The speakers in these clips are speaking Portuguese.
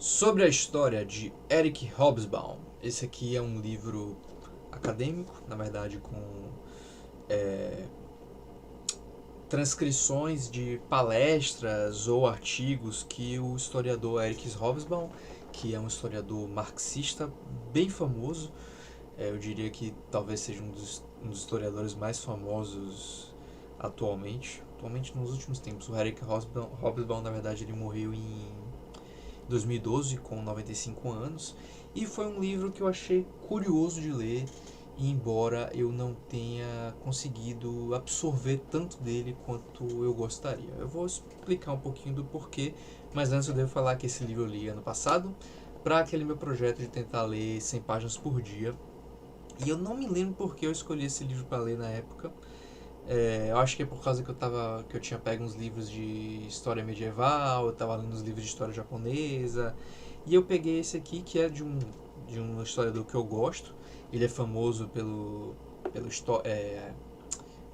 Sobre a história de Eric Hobsbawm. Esse aqui é um livro acadêmico, na verdade, com é, transcrições de palestras ou artigos que o historiador Eric Hobsbawm, que é um historiador marxista bem famoso, eu diria que talvez seja um dos historiadores mais famosos atualmente nos últimos tempos. O Eric Hobsbawm, na verdade, ele morreu em 2012 com 95 anos, e foi um livro que eu achei curioso de ler, embora eu não tenha conseguido absorver tanto dele quanto eu gostaria. Eu vou explicar um pouquinho do porquê, mas antes eu devo falar que esse livro eu li ano passado para aquele meu projeto de tentar ler 100 páginas por dia, e eu não me lembro porque eu escolhi esse livro para ler na época. Eu acho que é por causa que eu tinha pego uns livros de história medieval, eu estava lendo uns livros de história japonesa, e eu peguei esse aqui que é de um historiador que eu gosto. Ele é famoso como é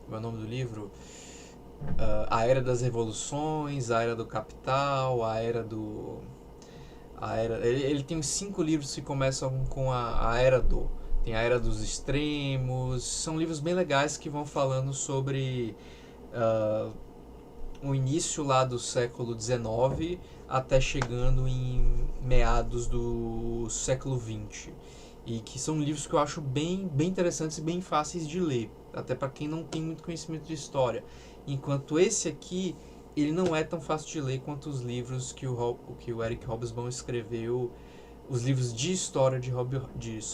o nome do livro? A Era das Revoluções, a Era do Capital, ele tem uns 5 livros que começam com a Era do. Tem a Era dos Extremos. São livros bem legais que vão falando sobre uh, o início lá do século XIX até chegando em meados do século XX. E que são livros que eu acho bem interessantes e bem fáceis de ler, até para quem não tem muito conhecimento de história. Enquanto esse aqui, ele não é tão fácil de ler quanto os livros que o Eric Hobsbawm escreveu, os livros de história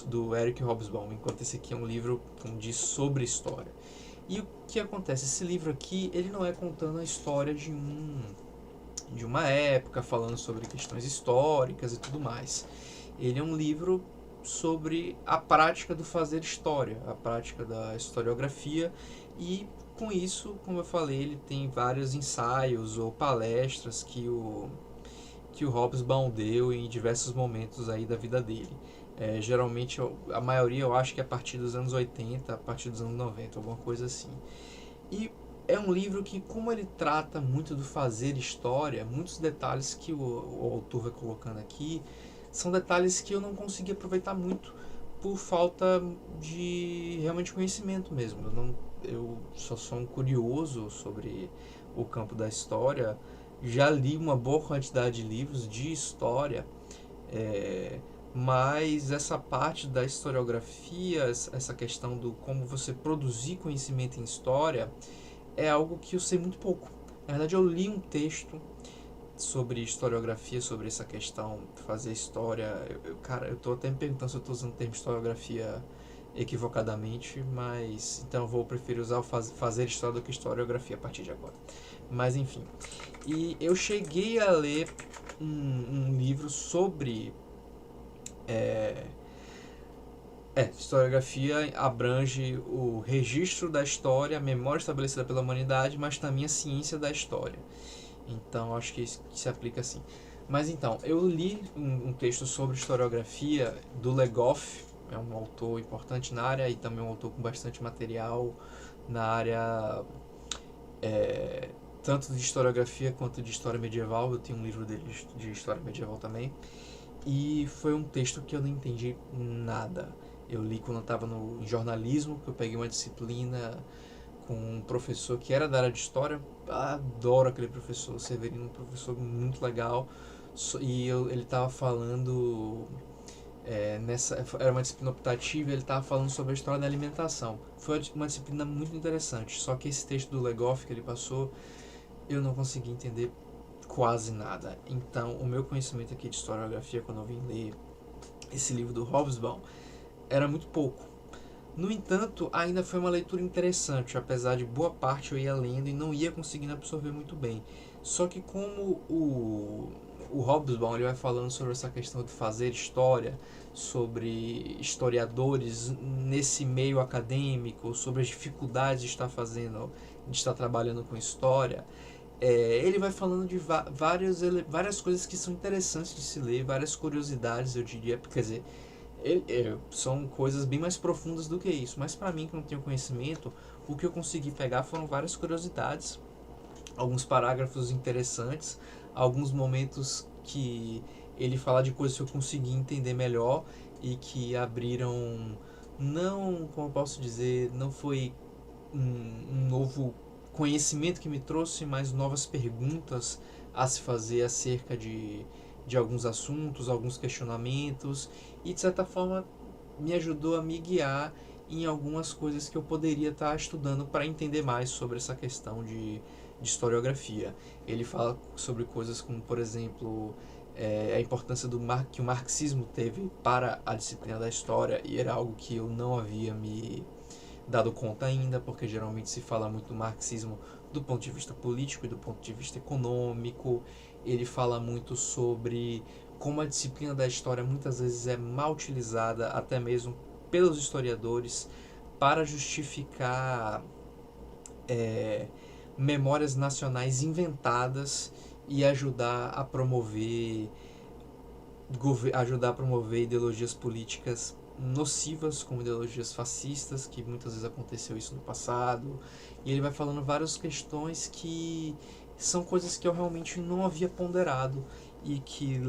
do Eric Hobsbawm, enquanto esse aqui é um livro, como diz, sobre história. E o que acontece? Esse livro aqui, ele não é contando a história de uma época, falando sobre questões históricas e tudo mais. Ele é um livro sobre a prática do fazer história, a prática da historiografia, e com isso, como eu falei, ele tem vários ensaios ou palestras que o Hobsbawm deu em diversos momentos aí da vida dele. Geralmente, a maioria eu acho que é a partir dos anos 80, a partir dos anos 90, alguma coisa assim. E é um livro que, como ele trata muito do fazer história, muitos detalhes que o autor vai colocando aqui são detalhes que eu não consegui aproveitar muito por falta de realmente conhecimento mesmo. Eu só sou um curioso sobre o campo da história, já li uma boa quantidade de livros de história, é, mas essa parte da historiografia, essa questão do como você produzir conhecimento em história, é algo que eu sei muito pouco. Na verdade, eu li um texto sobre historiografia, sobre essa questão de fazer história. Cara, eu tô até me perguntando se eu tô usando o termo historiografia equivocadamente, mas então eu vou preferir usar o fazer história do que historiografia a partir de agora. Mas enfim. E eu cheguei a ler um livro sobre. Historiografia abrange o registro da história, a memória estabelecida pela humanidade, mas também a ciência da história. Então, acho que isso se aplica assim. Mas então, eu li um texto sobre historiografia do Legoff, é um autor importante na área e também um autor com bastante material na área, é, tanto de historiografia quanto de história medieval. Eu tenho um livro dele de história medieval também. E foi um texto que eu não entendi nada. Eu li quando eu estava no jornalismo, que eu peguei uma disciplina com um professor que era da área de história. Adoro aquele professor, Severino, um professor muito legal. E ele estava falando, era uma disciplina optativa, e ele estava falando sobre a história da alimentação. Foi uma disciplina muito interessante, só que esse texto do Legoff que ele passou, eu não consegui entender quase nada. Então, o meu conhecimento aqui de historiografia, quando eu vim ler esse livro do Hobsbawm, era muito pouco. No entanto, ainda foi uma leitura interessante, apesar de boa parte eu ia lendo e não ia conseguindo absorver muito bem. Só que como o Hobsbawm ele vai falando sobre essa questão de fazer história, sobre historiadores nesse meio acadêmico, sobre as dificuldades de estar de estar trabalhando com história, ele vai falando de várias coisas que são interessantes de se ler, várias curiosidades, eu diria, quer dizer, são coisas bem mais profundas do que isso, mas para mim que não tenho conhecimento, o que eu consegui pegar foram várias curiosidades, alguns parágrafos interessantes, alguns momentos que ele fala de coisas que eu consegui entender melhor e que abriram, não, como eu posso dizer, não foi um novo conhecimento que me trouxe, mas novas perguntas a se fazer acerca de alguns assuntos, alguns questionamentos, e de certa forma me ajudou a me guiar em algumas coisas que eu poderia estar estudando para entender mais sobre essa questão de historiografia. Ele fala sobre coisas como, por exemplo, a importância que o marxismo teve para a disciplina da história, e era algo que eu não havia me dado conta ainda, porque geralmente se fala muito do marxismo do ponto de vista político e do ponto de vista econômico. Ele fala muito sobre como a disciplina da história muitas vezes é mal utilizada, até mesmo pelos historiadores, para justificar é, memórias nacionais inventadas e ajudar a promover ideologias políticas nocivas, como ideologias fascistas, que muitas vezes aconteceu isso no passado. E ele vai falando várias questões que são coisas que eu realmente não havia ponderado e que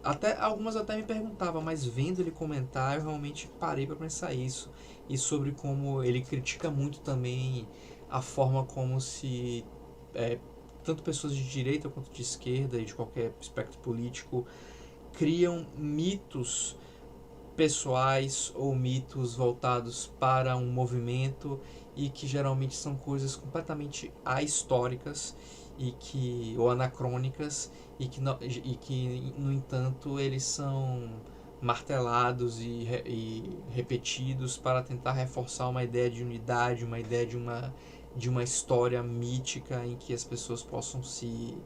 até algumas até me perguntavam, mas vendo ele comentar eu realmente parei para pensar isso. E sobre como ele critica muito também a forma como se tanto pessoas de direita quanto de esquerda e de qualquer espectro político criam mitos pessoais ou mitos voltados para um movimento, e que geralmente são coisas completamente ahistóricas e que ou anacrônicas, e que no entanto eles são martelados e repetidos para tentar reforçar uma ideia de unidade, uma ideia de uma história mítica em que as pessoas possam se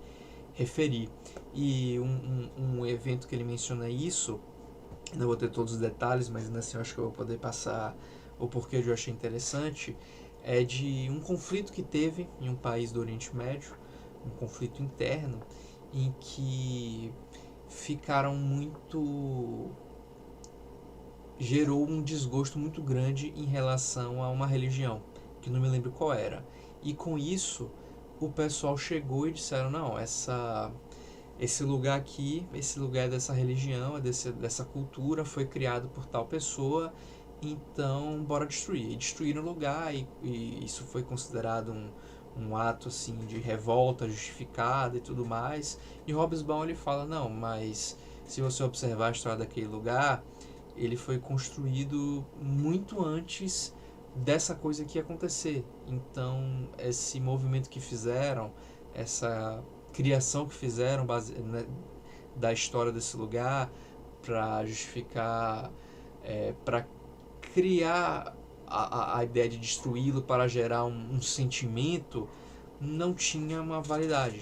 referir. E um evento que ele menciona isso, não vou ter todos os detalhes, mas ainda assim eu acho que eu vou poder passar o porquê eu achei interessante, é de um conflito que teve em um país do Oriente Médio, um conflito interno, em que ficaram muito gerou um desgosto muito grande em relação a uma religião, que não me lembro qual era. E com isso, o pessoal chegou e disseram, não, esse lugar aqui, esse lugar é dessa religião, dessa cultura, foi criado por tal pessoa, então bora destruir. E destruíram o lugar, e isso foi considerado um ato assim de revolta justificada e tudo mais. E Hobsbawm ele fala, não, mas se você observar a história daquele lugar, ele foi construído muito antes dessa coisa que ia acontecer. Então, esse movimento que fizeram, essa criação que fizeram da história desse lugar para justificar, para criar a ideia de destruí-lo para gerar um sentimento, não tinha uma validade.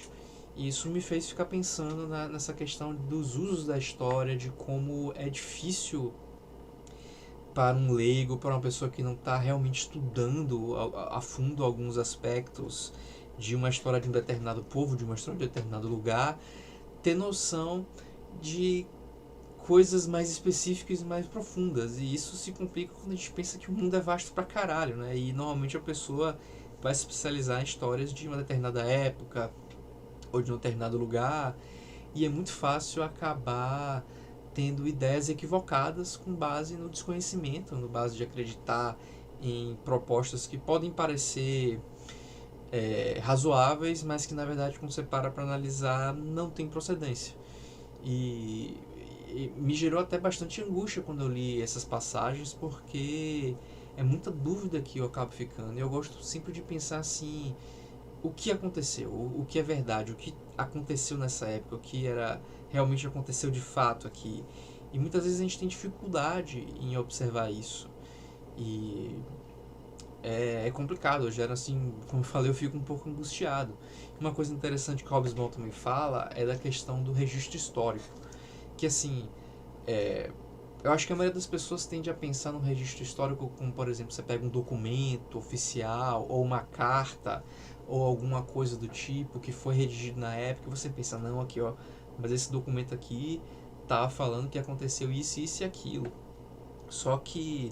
E isso me fez ficar pensando nessa questão dos usos da história, de como é difícil para um leigo, para uma pessoa que não está realmente estudando a fundo alguns aspectos de uma história de um determinado povo, de uma história de um determinado lugar, ter noção de coisas mais específicas e mais profundas. E isso se complica quando a gente pensa que o mundo é vasto pra caralho, né? E normalmente a pessoa vai se especializar em histórias de uma determinada época ou de um determinado lugar, e é muito fácil acabar tendo ideias equivocadas com base no desconhecimento, no base de acreditar em propostas que podem parecer razoáveis, mas que na verdade quando você para analisar não tem procedência. E me gerou até bastante angústia quando eu li essas passagens, porque é muita dúvida que eu acabo ficando. E eu gosto sempre de pensar assim, o que aconteceu, o que é verdade, o que aconteceu nessa época, o que realmente aconteceu de fato aqui. E muitas vezes a gente tem dificuldade em observar isso. E é complicado, eu gero assim, como eu falei, eu fico um pouco angustiado. Uma coisa interessante que o Hobsbawm também fala é da questão do registro histórico, que assim, eu acho que a maioria das pessoas tende a pensar no registro histórico como, por exemplo, você pega um documento oficial ou uma carta ou alguma coisa do tipo que foi redigido na época, e você pensa, não, aqui ó, mas esse documento aqui tá falando que aconteceu isso, isso e aquilo. Só que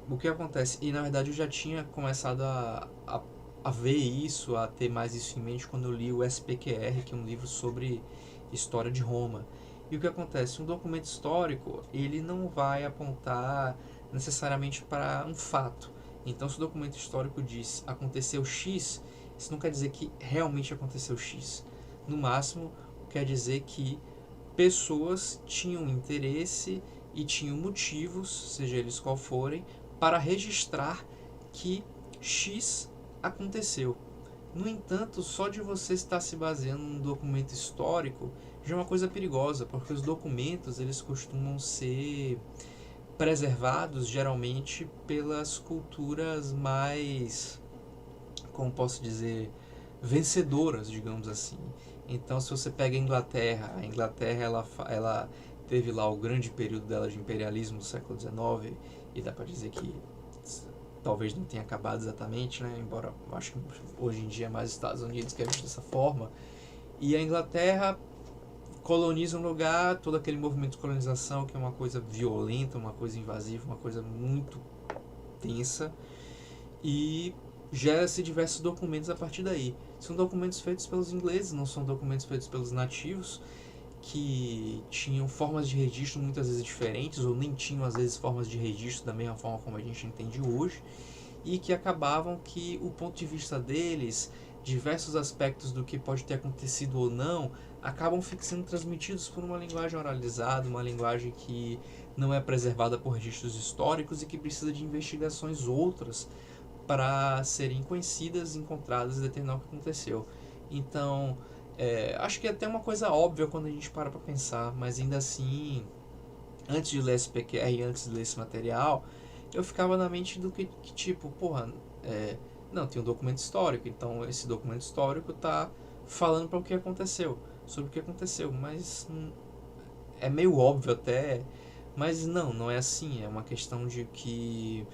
o que acontece, e na verdade eu já tinha começado a ver isso, a ter mais isso em mente quando eu li o SPQR, que é um livro sobre história de Roma. E o que acontece? Um documento histórico, ele não vai apontar necessariamente para um fato. Então, se o documento histórico diz aconteceu X, isso não quer dizer que realmente aconteceu X. No máximo, quer dizer que pessoas tinham interesse e tinham motivos, seja eles qual forem, para registrar que X aconteceu. No entanto, só de você estar se baseando num documento histórico já é uma coisa perigosa, porque os documentos eles costumam ser preservados geralmente pelas culturas mais, como posso dizer, vencedoras, digamos assim. Então, se você pega a Inglaterra ela teve lá o grande período dela de imperialismo no século XIX, e dá para dizer que talvez não tenha acabado exatamente, né? Embora eu acho que hoje em dia é mais Estados Unidos que é visto dessa forma. E a Inglaterra coloniza um lugar, todo aquele movimento de colonização que é uma coisa violenta, uma coisa invasiva, uma coisa muito tensa, e gera-se diversos documentos a partir daí. São documentos feitos pelos ingleses, não são documentos feitos pelos nativos, que tinham formas de registro muitas vezes diferentes, ou nem tinham às vezes formas de registro da mesma forma como a gente entende hoje, e que acabavam que o ponto de vista deles, diversos aspectos do que pode ter acontecido ou não, acabam sendo transmitidos por uma linguagem oralizada, uma linguagem que não é preservada por registros históricos e que precisa de investigações outras para serem conhecidas, encontradas e determinar o que aconteceu. Então, acho que é até uma coisa óbvia quando a gente para pensar, mas ainda assim, antes de ler esse PQR e antes de ler esse material, eu ficava na mente do que tipo, porra, não, tem um documento histórico, então esse documento histórico tá falando para o que aconteceu, sobre o que aconteceu, mas é meio óbvio até, mas não é assim, é uma questão de que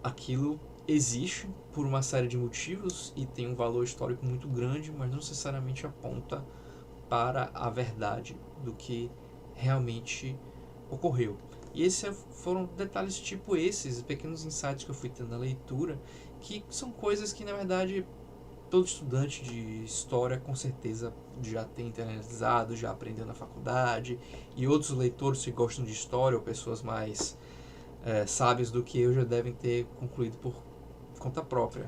aquilo existe por uma série de motivos e tem um valor histórico muito grande, mas não necessariamente aponta para a verdade do que realmente ocorreu. E esses foram detalhes tipo esses, pequenos insights que eu fui tendo na leitura, que são coisas que na verdade todo estudante de história com certeza já tem internalizado, já aprendeu na faculdade, e outros leitores que gostam de história ou pessoas mais sábios do que eu já devem ter concluído por conta própria.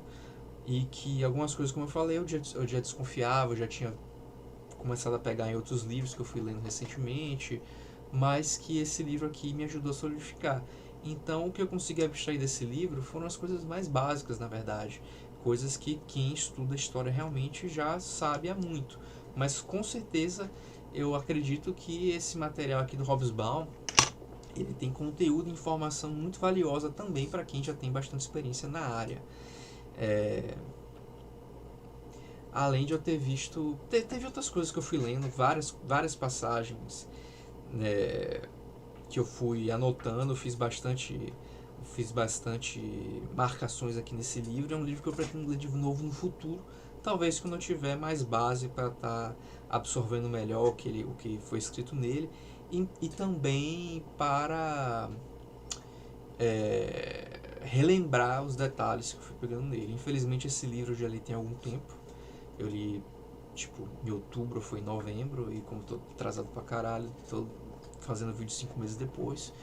E que algumas coisas, como eu falei, eu já desconfiava, eu já tinha começado a pegar em outros livros que eu fui lendo recentemente, mas que esse livro aqui me ajudou a solidificar. Então, o que eu consegui abstrair desse livro foram as coisas mais básicas, na verdade. Coisas que quem estuda história realmente já sabe há muito. Mas, com certeza, eu acredito que esse material aqui do Hobsbawm, ele tem conteúdo e informação muito valiosa também para quem já tem bastante experiência na área. Além de eu ter visto... Teve outras coisas que eu fui lendo, várias passagens que eu fui anotando, fiz bastante marcações aqui nesse livro. É um livro que eu pretendo ler de novo no futuro, talvez quando eu tiver mais base para estar absorvendo melhor o que foi escrito nele, e também para relembrar os detalhes que eu fui pegando nele. Infelizmente esse livro eu já li tem algum tempo, eu li tipo em outubro, foi em novembro, e como tô atrasado pra caralho, tô fazendo vídeo 5 meses depois,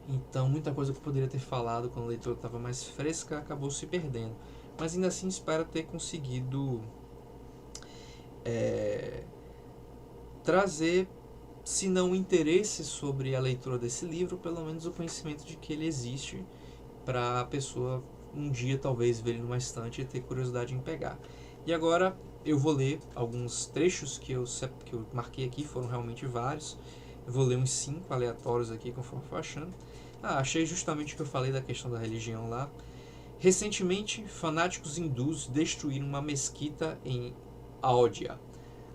então muita coisa que eu poderia ter falado quando a leitura estava mais fresca acabou se perdendo, mas ainda assim espero ter conseguido trazer, se não o interesse sobre a leitura desse livro, pelo menos o conhecimento de que ele existe, para a pessoa um dia talvez ver ele numa estante e ter curiosidade em pegar. E agora eu vou ler alguns trechos que eu marquei aqui, foram realmente vários. Eu vou ler uns 5 aleatórios aqui conforme for achando. Achei justamente o que eu falei da questão da religião lá. Recentemente, fanáticos hindus destruíram uma mesquita em Aodhya,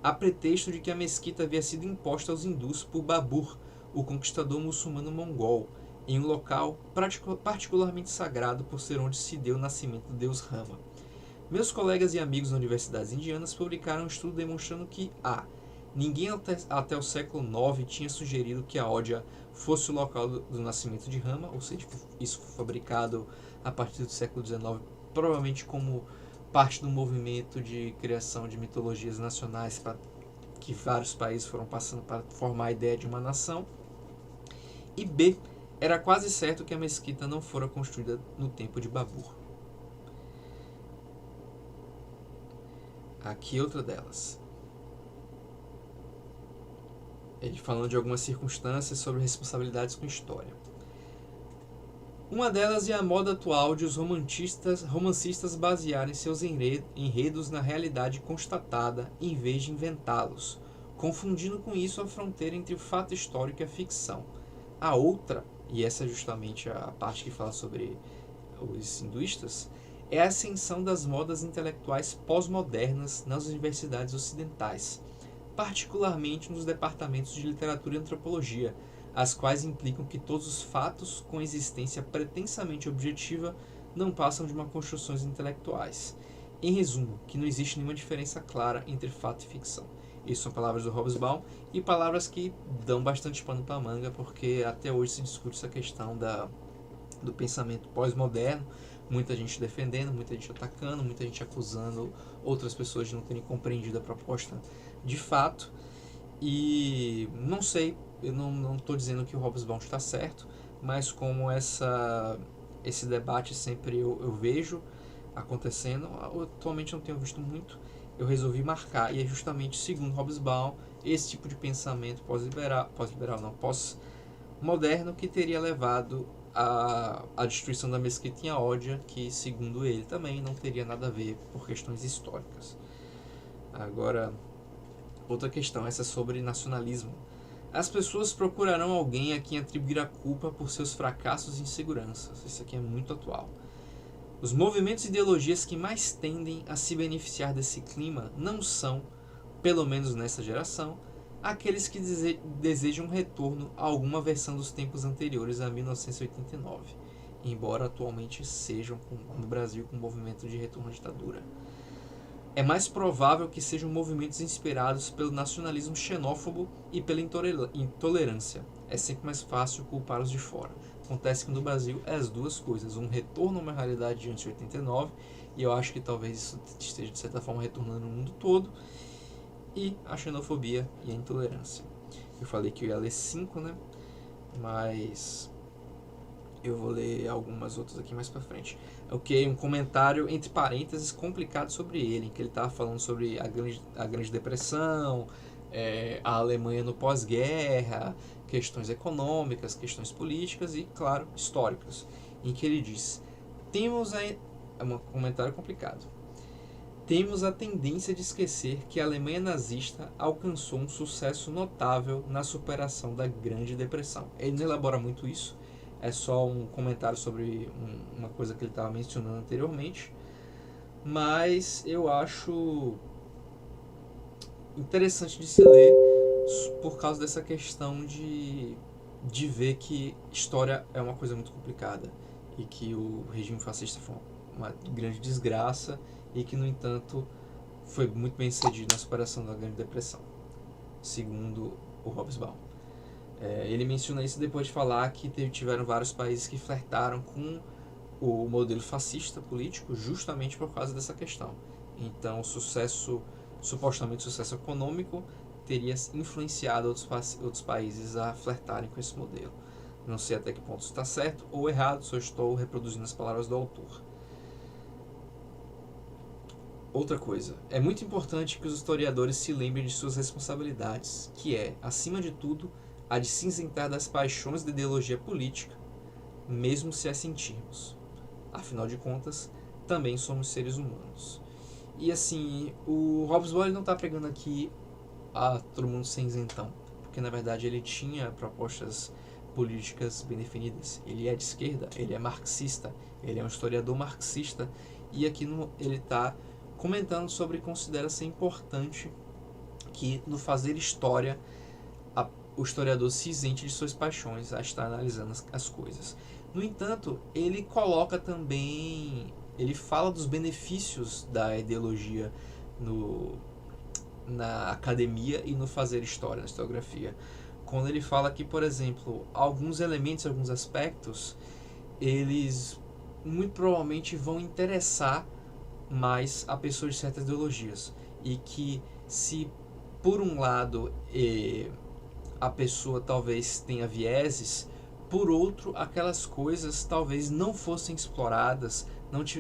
a pretexto de que a mesquita havia sido imposta aos hindus por Babur, o conquistador muçulmano mongol, em um local particularmente sagrado por ser onde se deu o nascimento do deus Rama. Meus colegas e amigos das universidades indianas publicaram um estudo demonstrando que ninguém até o século IX tinha sugerido que a Aodhya fosse o local do nascimento de Rama, ou seja, isso foi fabricado a partir do século XIX, provavelmente como parte do movimento de criação de mitologias nacionais que vários países foram passando para formar a ideia de uma nação. E B, era quase certo que a mesquita não fora construída no tempo de Babur. Aqui outra delas. Ele falando de algumas circunstâncias sobre responsabilidades com história. Uma delas é a moda atual de os romancistas basearem seus enredos na realidade constatada em vez de inventá-los, confundindo com isso a fronteira entre o fato histórico e a ficção. A outra, e essa é justamente a parte que fala sobre os hinduístas, é a ascensão das modas intelectuais pós-modernas nas universidades ocidentais, particularmente nos departamentos de literatura e antropologia, as quais implicam que todos os fatos com existência pretensamente objetiva não passam de uma construções intelectuais. Em resumo, que não existe nenhuma diferença clara entre fato e ficção. Isso são palavras do Hobsbawm e palavras que dão bastante pano para manga, porque até hoje se discute essa questão do pensamento pós-moderno, muita gente defendendo, muita gente atacando, muita gente acusando outras pessoas de não terem compreendido a proposta de fato. E não sei, eu não estou dizendo que o Hobsbawm está certo, mas como esse debate sempre eu vejo acontecendo, atualmente não tenho visto muito, eu resolvi marcar, e é justamente, segundo Hobsbawm, esse tipo de pensamento pós-moderno que teria levado à destruição da mesquita em Aódia, que segundo ele também não teria nada a ver por questões históricas. Agora, outra questão, essa é sobre nacionalismo. As pessoas procurarão alguém a quem atribuir a culpa por seus fracassos e inseguranças. Isso aqui é muito atual. Os movimentos e ideologias que mais tendem a se beneficiar desse clima não são, pelo menos nessa geração, aqueles que desejam um retorno a alguma versão dos tempos anteriores a 1989, embora atualmente sejam, no Brasil, com um movimento de retorno à ditadura. É mais provável que sejam movimentos inspirados pelo nacionalismo xenófobo e pela intolerância. É sempre mais fácil culpar os de fora. Acontece que no Brasil é as duas coisas, um retorno a uma realidade de antes de 89, e eu acho que talvez isso esteja de certa forma retornando no mundo todo, e a xenofobia e a intolerância. Eu falei que eu ia ler 5, né? Mas eu vou ler algumas outras aqui mais pra frente. Ok, um comentário entre parênteses complicado sobre ele, em que ele estava falando sobre a Grande Depressão, a Alemanha no pós-guerra, questões econômicas, questões políticas e, claro, históricas, em que ele diz: é um comentário complicado. Temos a tendência de esquecer que a Alemanha nazista alcançou um sucesso notável na superação da Grande Depressão. Ele não elabora muito isso, é só um comentário sobre uma coisa que ele estava mencionando anteriormente, mas eu acho interessante de se ler por causa dessa questão de ver que história é uma coisa muito complicada e que o regime fascista foi uma grande desgraça e que, no entanto, foi muito bem sucedido na superação da Grande Depressão, segundo o Hobsbawm. Ele menciona isso depois de falar que tiveram vários países que flertaram com o modelo fascista político justamente por causa dessa questão. Então, supostamente sucesso econômico, teria influenciado outros países a flertarem com esse modelo. Não sei até que ponto isso está certo ou errado, só estou reproduzindo as palavras do autor. Outra coisa, é muito importante que os historiadores se lembrem de suas responsabilidades, que é, acima de tudo, a de se isentar das paixões da ideologia política, mesmo se as sentirmos. Afinal de contas, também somos seres humanos. E assim, o Hobsbawm não está pregando aqui a todo mundo ser isentão, porque na verdade ele tinha propostas políticas bem definidas. Ele é de esquerda, ele é marxista, ele é um historiador marxista, e aqui ele está comentando sobre considera ser importante que no fazer história o historiador se isente de suas paixões a estar analisando as coisas. No entanto, ele coloca também, ele fala dos benefícios da ideologia na academia e no fazer história, na historiografia. Quando ele fala que, por exemplo, alguns elementos, alguns aspectos, eles muito provavelmente vão interessar mais a pessoas de certas ideologias, e que se por um lado, a pessoa talvez tenha vieses, por outro, aquelas coisas talvez não fossem exploradas,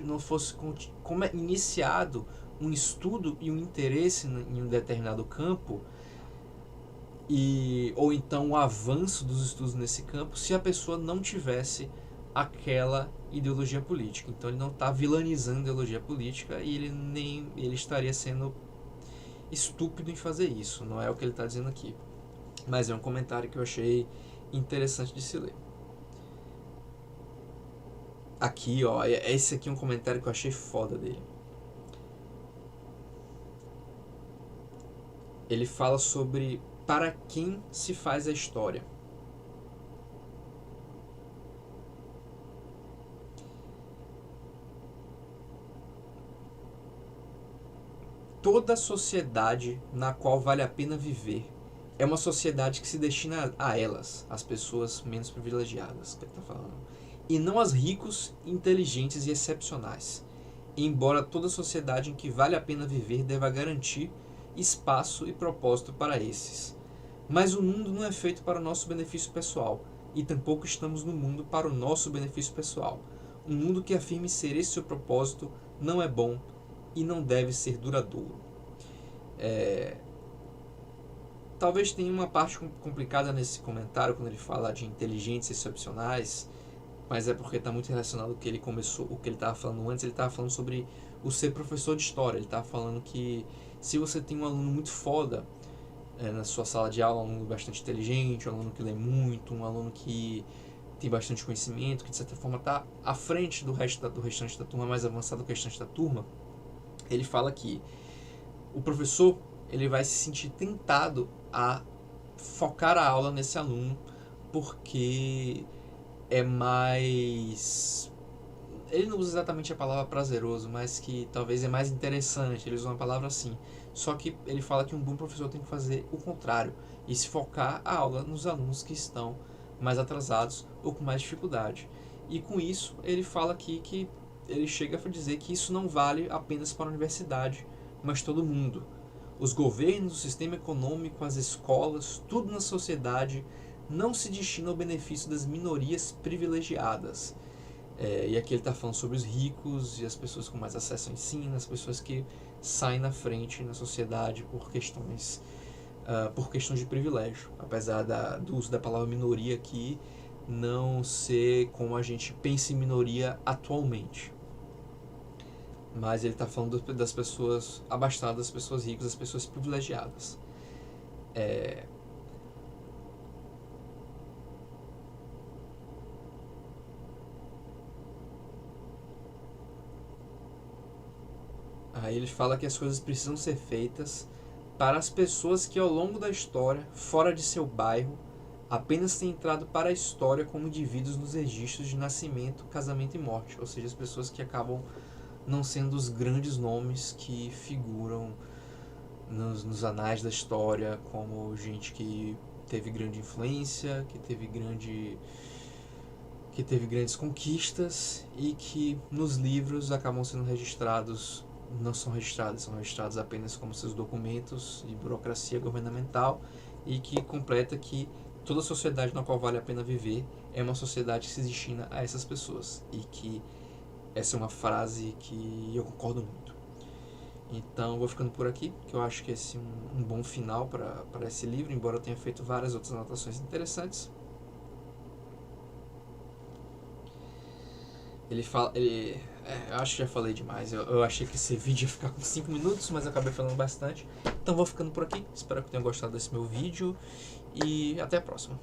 não fosse iniciado um estudo e um interesse em um determinado campo, ou então o avanço dos estudos nesse campo, se a pessoa não tivesse aquela ideologia política. Então ele não está vilanizando a ideologia política e ele estaria sendo estúpido em fazer isso. Não é o que ele está dizendo aqui. Mas é um comentário que eu achei interessante de se ler. Aqui, ó, esse aqui é um comentário que eu achei foda dele. Ele fala sobre para quem se faz a história. Toda sociedade na qual vale a pena viver é uma sociedade que se destina a elas, as pessoas menos privilegiadas, que ele está falando, e não aos ricos, inteligentes e excepcionais. Embora toda sociedade em que vale a pena viver deva garantir espaço e propósito para esses. Mas o mundo não é feito para o nosso benefício pessoal, e tampouco estamos no mundo para o nosso benefício pessoal. Um mundo que afirme ser esse seu propósito não é bom e não deve ser duradouro. Talvez tenha uma parte complicada nesse comentário quando ele fala de inteligentes excepcionais, mas é porque está muito relacionado ao que ele começou, o que ele estava falando antes. Ele estava falando sobre o ser professor de história. Ele estava falando que se você tem um aluno muito foda na sua sala de aula, um aluno bastante inteligente, um aluno que lê muito, um aluno que tem bastante conhecimento, que de certa forma está à frente do restante da turma, mais avançado que o restante da turma, ele fala que o professor ele vai se sentir tentado a focar a aula nesse aluno, porque é mais... Ele não usa exatamente a palavra prazeroso, mas que talvez é mais interessante, ele usa uma palavra assim. Só que ele fala que um bom professor tem que fazer o contrário e se focar a aula nos alunos que estão mais atrasados ou com mais dificuldade. E com isso ele fala aqui que ele chega a dizer que isso não vale apenas para a universidade, mas todo mundo. Os governos, o sistema econômico, as escolas, tudo na sociedade não se destina ao benefício das minorias privilegiadas. E aqui ele está falando sobre os ricos e as pessoas com mais acesso ao ensino, as pessoas que saem na frente na sociedade por questões de privilégio. Apesar do uso da palavra minoria aqui não ser como a gente pensa em minoria atualmente. Mas ele está falando das pessoas abastadas, das pessoas ricas, das pessoas privilegiadas. Aí ele fala que as coisas precisam ser feitas para as pessoas que ao longo da história, fora de seu bairro, apenas têm entrado para a história como indivíduos nos registros de nascimento, casamento e morte. Ou seja, as pessoas que acabam não sendo os grandes nomes que figuram nos anais da história, como gente que teve grande influência, que teve grandes conquistas e que nos livros acabam sendo registrados, não são registrados apenas como seus documentos de burocracia governamental, e que completa que toda sociedade na qual vale a pena viver é uma sociedade que se destina a essas pessoas, e que essa é uma frase que eu concordo muito. Então vou ficando por aqui, que eu acho que esse é um bom final para esse livro, embora eu tenha feito várias outras anotações interessantes. Eu acho que já falei demais. Eu achei que esse vídeo ia ficar com 5 minutos, mas eu acabei falando bastante. Então vou ficando por aqui. Espero que tenham gostado desse meu vídeo e até a próxima.